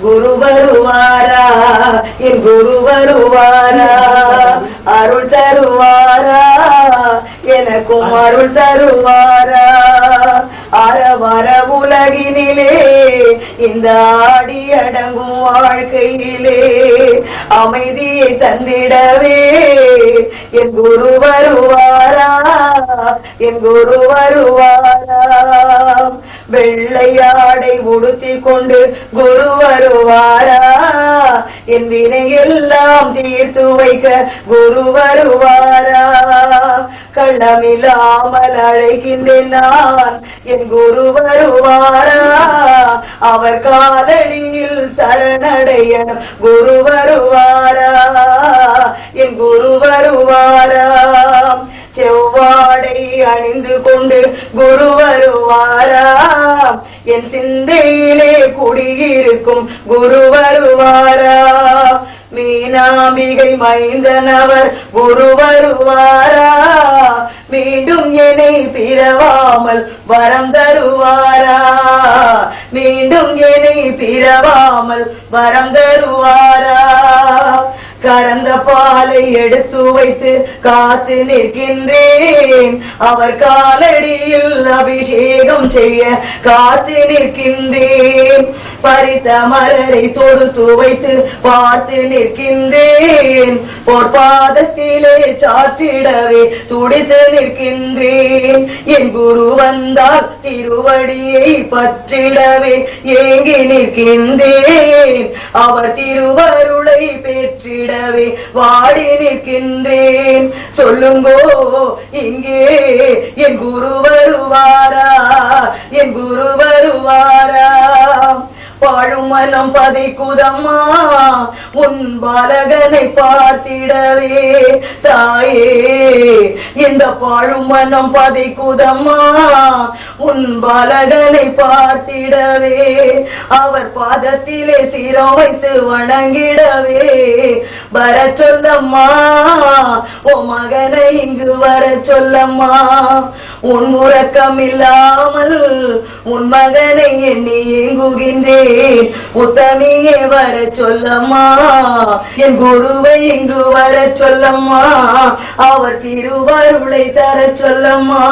குரு வருவாரா என் குரு வருவாரா அருள் தருவாரா எனக்கும் அருள் தருவாரா அறவர உலகினிலே இந்த ஆடி அடங்கும் வாழ்க்கையிலே அமைதியை தந்திடவே என் குரு வருவாரா என் குரு வருவாரா வெள்ளையாடை உடுத்தி கொண்டு குரு வருவாரா என் வினையெல்லாம் தீர்த்து வைக்க குரு வருவாரா கள்ளமில்லாமல் அழைக்கின்றேன் நான் என் குரு வருவாரா அவர் காலடியில் சரணடைய குரு வருவாரா என் குரு வருவாரா செவ்வாடை அணிந்து கொண்டு குரு வருவாரா என் சிந்தையிலே குடியிருக்கும் குரு வருவாரா மீனாம்பிகை மைந்தனவர் குரு வருவாரா மீண்டும் என்னை பிறவாமல் வரம் தருவாரா மீண்டும் என்னை பிறவாமல் வரம் தருவாரா கறந்த பாலை எடுத்து வைத்து காத்து நிற்கின்றேன் அவர் காலடியில் அபிஷேகம் செய்ய காத்து நிற்கின்றேன் பறித்த மலரை தொடுத்து வைத்து பார்த்து நிற்கின்றேன் பொற்பாதத்திலே சாற்றிடவே துடித்து நிற்கின்றேன் என் குரு வந்தால் திருவடியை பற்றிடவே ஏங்கி நிற்கின்றேன் அவர் திருவருளை பெற்றிடவே வாடி நிற்கின்றேன் சொல்லுங்கோ இங்கே என் குரு வருவாரா என் குரு வருவாரா பாழும் மனம் பதைக்குதம்மா உன் பாலகனை பார்த்திடவே தாயே இந்த பாழும் மனம் பதைக்குதம்மா உன் பாலகனை பார்த்திடவே அவர் பாதத்திலே சிரம் வைத்து வணங்கிடவே வர சொல்லம்மா ஓ மகனை இங்கு வர சொல்லம்மா உன் உறக்கம் இல்லாமல் உன் மகனை எண்ணி ஏங்குகின்றேன் உத்தமியே வர சொல்லம்மா என் குருவை இங்கு வர சொல்லம்மா அவர் திருவருளை தர சொல்லம்மா